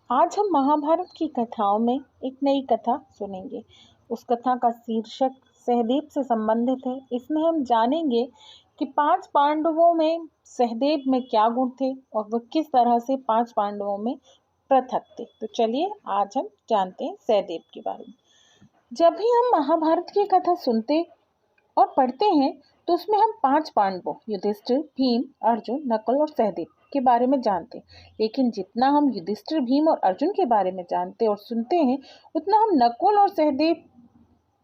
आज हम महाभारत की कथाओं में एक नई कथा सुनेंगे। उस कथा का शीर्षक सहदेव से संबंधित है। इसमें हम जानेंगे कि 5 पांडवों में सहदेव में क्या गुण थे और वह किस तरह से 5 पांडवों में पृथक थे। तो चलिए आज हम जानते हैं सहदेव के बारे में। जब भी हम महाभारत की कथा सुनते और पढ़ते हैं तो उसमें हम 5 पांडवों युधिष्ठिर, भीम, अर्जुन, नकुल और सहदेव के बारे में जानते हैं। लेकिन जितना हम युधिष्ठिर, भीम और अर्जुन के बारे में जानते और सुनते हैं उतना हम नकुल और सहदेव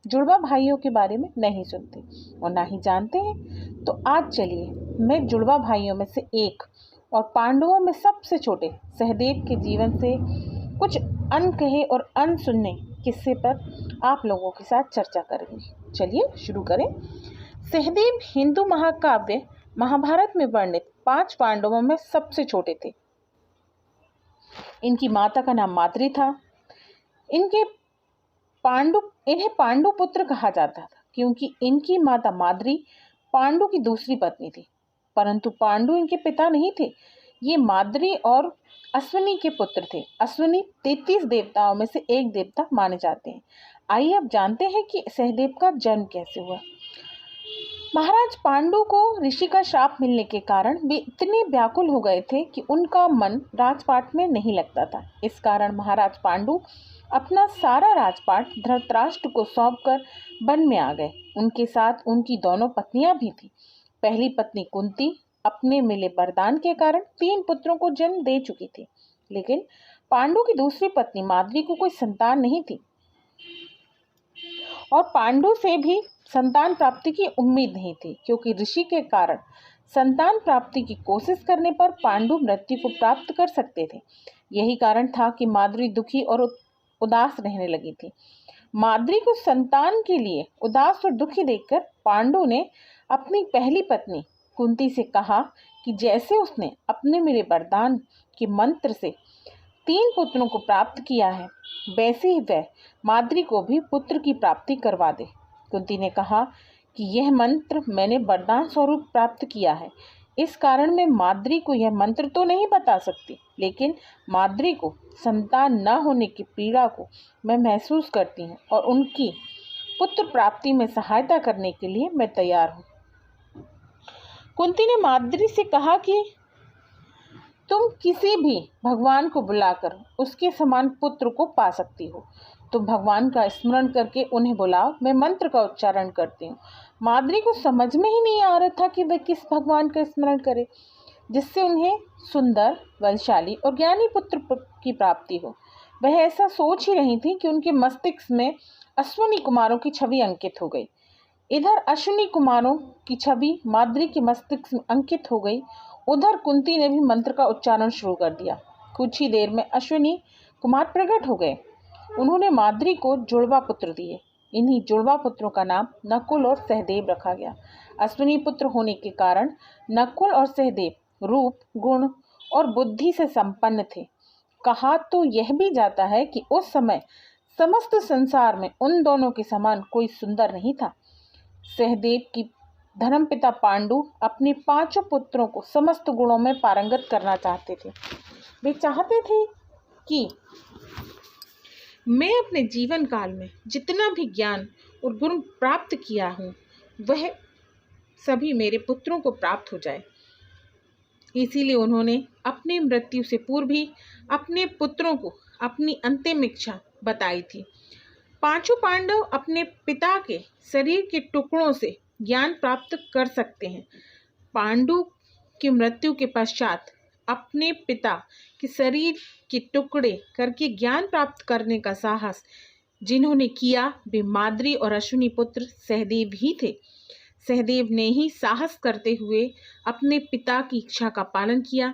जुड़वा भाइयों के बारे में नहीं सुनते और ना ही जानते हैं। तो आज चलिए मैं जुड़वा भाइयों में से एक और पांडवों में सबसे छोटे सहदेव के जीवन से कुछ अनकहे और अनसुने किस्से पर आप लोगों के साथ चर्चा करेंगे। चलिए शुरू करें। सहदेव हिंदू महाकाव्य महाभारत में वर्णित 5 पांडवों में सबसे छोटे थे। इनकी माता का नाम माद्री था। इन्हें पांडु पुत्र कहा जाता था क्योंकि इनकी माता माद्री पांडु की दूसरी पत्नी थी। परंतु पांडु इनके पिता नहीं थे। ये माद्री और अश्विनी के पुत्र थे। अश्विनी 33 देवताओं में से एक देवता माने जाते हैं। आइए अब जानते हैं कि सहदेव का जन्म कैसे हुआ। महाराज पांडु को ऋषि का श्राप मिलने के कारण वे इतने व्याकुल हो गए थे कि उनका मन राजपाट में नहीं लगता था। इस कारण महाराज पांडु अपना सारा राजपाट धृतराष्ट्र को सौंपकर वन में आ गए। उनके साथ उनकी दोनों पत्नियां भी थीं। पहली पत्नी कुंती अपने मिले वरदान के कारण 3 पुत्रों को जन्म दे चुकी थी, लेकिन पांडु की दूसरी पत्नी माद्री को कोई संतान नहीं थी और पांडु से भी संतान प्राप्ति की उम्मीद नहीं थी, क्योंकि ऋषि के कारण संतान प्राप्ति की कोशिश करने पर पांडु मृत्यु को प्राप्त कर सकते थे। यही कारण था कि माद्री दुखी और उदास रहने लगी थी। माद्री को संतान के लिए उदास और दुखी देखकर पांडु ने अपनी पहली पत्नी कुंती से कहा कि जैसे उसने अपने मेरे वरदान के मंत्र से 3 पुत्रों को प्राप्त किया है, वैसे ही वह माद्री को भी पुत्र की प्राप्ति करवा दे। कुंती ने कहा कि यह मंत्र मैंने वरदान स्वरूप प्राप्त किया है, इस कारण मैं माद्री को यह मंत्र तो नहीं बता सकती, लेकिन माद्री को संतान न होने की पीड़ा को मैं महसूस करती हूँ और उनकी पुत्र प्राप्ति में सहायता करने के लिए मैं तैयार हूँ। कुंती ने माद्री से कहा कि तुम किसी भी भगवान को बुलाकर उसके समान पुत्र को पा सकती हो। तुम भगवान का स्मरण करके उन्हें बुलाओ, मैं मंत्र का उच्चारण करती हूँ। माद्री को समझ में ही नहीं आ रहा था कि वह किस भगवान का स्मरण करे जिससे उन्हें सुंदर, बलशाली और ज्ञानी पुत्र की प्राप्ति हो। वह ऐसा सोच ही रही थी कि उनके मस्तिष्क में अश्विनी कुमारों की छवि अंकित हो गई। इधर अश्विनी कुमारों की छवि माद्री के मस्तिष्क में अंकित हो गई, उधर कुंती ने भी मंत्र का उच्चारण शुरू कर दिया। कुछ ही देर में अश्विनी कुमार प्रकट हो गए। उन्होंने माद्री को जुड़वा पुत्र दिए। इन्हीं जुड़वा पुत्रों का नाम नकुल और सहदेव रखा गया। अश्विनी पुत्र होने के कारण नकुल और सहदेव रूप, गुण और बुद्धि से संपन्न थे। कहा तो यह भी जाता है कि उस समय समस्त संसार में उन दोनों के समान कोई सुंदर नहीं था। सहदेव की धर्मपिता पांडु अपने 5 पुत्रों को समस्त गुणों में पारंगत करना चाहते थे। वे चाहते थे कि मैं अपने जीवन काल में जितना भी ज्ञान और गुण प्राप्त किया हूँ वह सभी मेरे पुत्रों को प्राप्त हो जाए। इसीलिए उन्होंने अपनी मृत्यु से पूर्व ही अपने पुत्रों को अपनी अंतिम इच्छा बताई थी। 5 पांडव अपने पिता के शरीर के टुकड़ों से ज्ञान प्राप्त कर सकते हैं। पांडु की मृत्यु के पश्चात अपने पिता के शरीर के टुकड़े करके ज्ञान प्राप्त करने का साहस जिन्होंने किया वे माद्री और अश्विनी पुत्र सहदेव ही थे। सहदेव ने ही साहस करते हुए अपने पिता की इच्छा का पालन किया।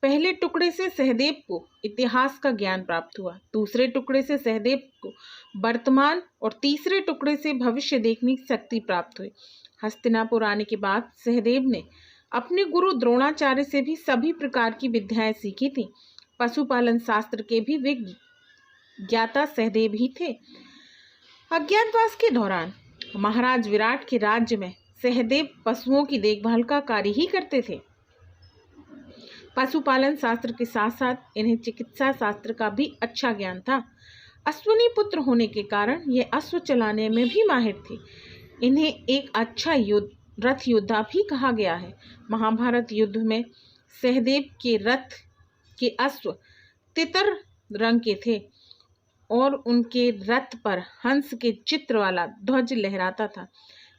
पहले टुकड़े से सहदेव को इतिहास का ज्ञान प्राप्त हुआ, दूसरे टुकड़े से सहदेव को वर्तमान और तीसरे टुकड़े से भविष्य देखने की शक्ति प्राप्त हुई। हस्तिनापुर आने के बाद सहदेव ने अपने गुरु द्रोणाचार्य से भी सभी प्रकार की विद्याएं सीखी थी। पशुपालन शास्त्र के भी वे ज्ञाता सहदेव ही थे। अज्ञातवास के दौरान महाराज विराट के राज्य में सहदेव पशुओं की देखभाल का कार्य ही करते थे। पशुपालन शास्त्र के साथ साथ इन्हें चिकित्सा शास्त्र का भी अच्छा ज्ञान था। अश्विनी पुत्र होने के कारण ये अश्व चलाने में भी माहिर थे। इन्हें एक अच्छा रथ योद्धा भी कहा गया है। महाभारत युद्ध में सहदेव के रथ के अश्व तितर रंग के थे और उनके रथ पर हंस के चित्र वाला ध्वज लहराता था।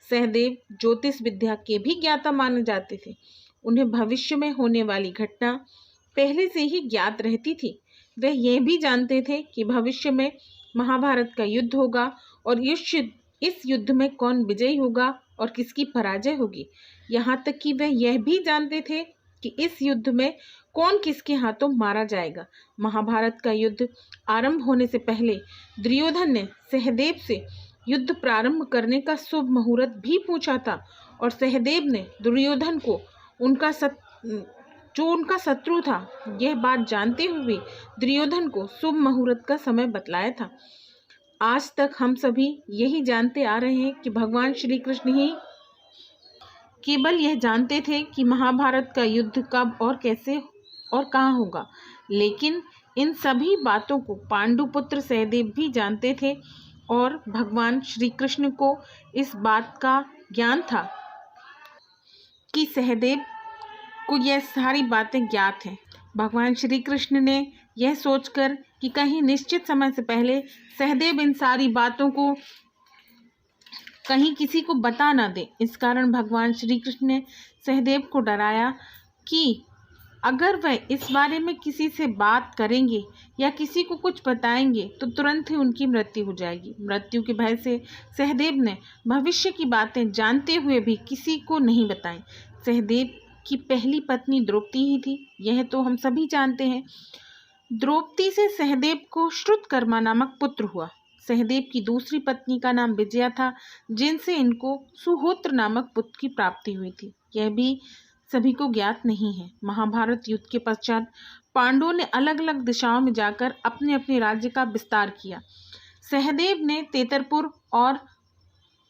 सहदेव ज्योतिष विद्या के भी ज्ञाता माने जाते थे। उन्हें भविष्य में होने वाली घटना पहले से ही ज्ञात रहती थी। वह यह भी जानते थे कि भविष्य में महाभारत का युद्ध होगा और इस युद्ध में कौन विजयी होगा और किसकी पराजय होगी। यहाँ तक कि वह यह भी जानते थे कि इस युद्ध में कौन किसके हाथों मारा जाएगा। महाभारत का युद्ध आरंभ होने से पहले दुर्योधन ने सहदेव से युद्ध प्रारंभ करने का शुभ मुहूर्त भी पूछा था और सहदेव ने दुर्योधन को उनका शत्रु था यह बात जानते हुए दुर्योधन को शुभ मुहूर्त का समय बतलाया था। आज तक हम सभी यही जानते आ रहे हैं कि भगवान श्री कृष्ण ही केवल यह जानते थे कि महाभारत का युद्ध कब और कैसे और कहाँ होगा, लेकिन इन सभी बातों को पांडुपुत्र सहदेव भी जानते थे और भगवान श्री कृष्ण को इस बात का ज्ञान था कि सहदेव को यह सारी बातें ज्ञात हैं। भगवान श्री कृष्ण ने यह सोचकर कि कहीं निश्चित समय से पहले सहदेव इन सारी बातों को कहीं किसी को बता ना दे, इस कारण भगवान श्री कृष्ण ने सहदेव को डराया कि अगर वह इस बारे में किसी से बात करेंगे या किसी को कुछ बताएंगे तो तुरंत ही उनकी मृत्यु हो जाएगी। मृत्यु के भय से सहदेव ने भविष्य की बातें जानते हुए भी किसी को नहीं बताई। सहदेव की पहली पत्नी द्रौपदी ही थी, यह तो हम सभी जानते हैं। द्रौपदी से सहदेव को श्रुतकर्मा नामक पुत्र हुआ। सहदेव की दूसरी पत्नी का नाम विजया था, जिनसे इनको सुहोत्र नामक पुत्र की प्राप्ति हुई थी। यह भी सभी को ज्ञात नहीं है। महाभारत युद्ध के पश्चात पांडवों ने अलग अलग दिशाओं में जाकर अपने अपने राज्य का विस्तार किया। सहदेव ने तेतरपुर और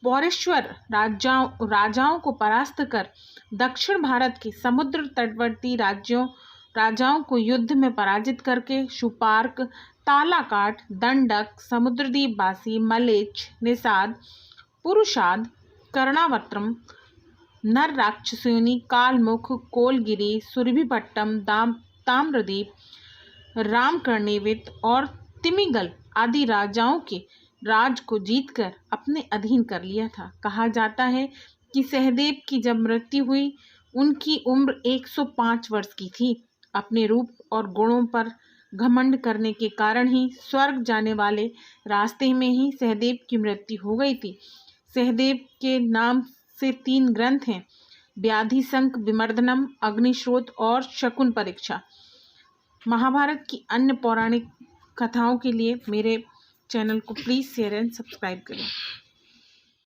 पौरेश्वर राजाओं को परास्त कर दक्षिण भारत के समुद्र तटवर्ती राजाओं को युद्ध में पराजित करके शूपार्क, तालाकाट, दंडक, समुद्रदीप वासी, मलेच्छ, निषाद, पुरुषाद, कर्णावत्रम, नर राक्षसोनी, कालमुख, कोलगिरी, सुरभिपट्टम, ताम्रदीप, रामकर्णेवित और तिमिगल आदि राजाओं के राज को जीतकर अपने अधीन कर लिया था। कहा जाता है कि सहदेव की जब मृत्यु हुई उनकी उम्र 105 वर्ष की थी। अपने रूप और गुणों पर घमंड करने के कारण ही स्वर्ग जाने वाले रास्ते में ही सहदेव की मृत्यु हो गई थी। सहदेव के नाम से 3 ग्रंथ हैं, व्याधिशंक विमर्दनम, अग्निश्रोत और शकुन परीक्षा। महाभारत की अन्य पौराणिक कथाओं के लिए मेरे चैनल को प्लीज़ शेयर एंड सब्सक्राइब करें।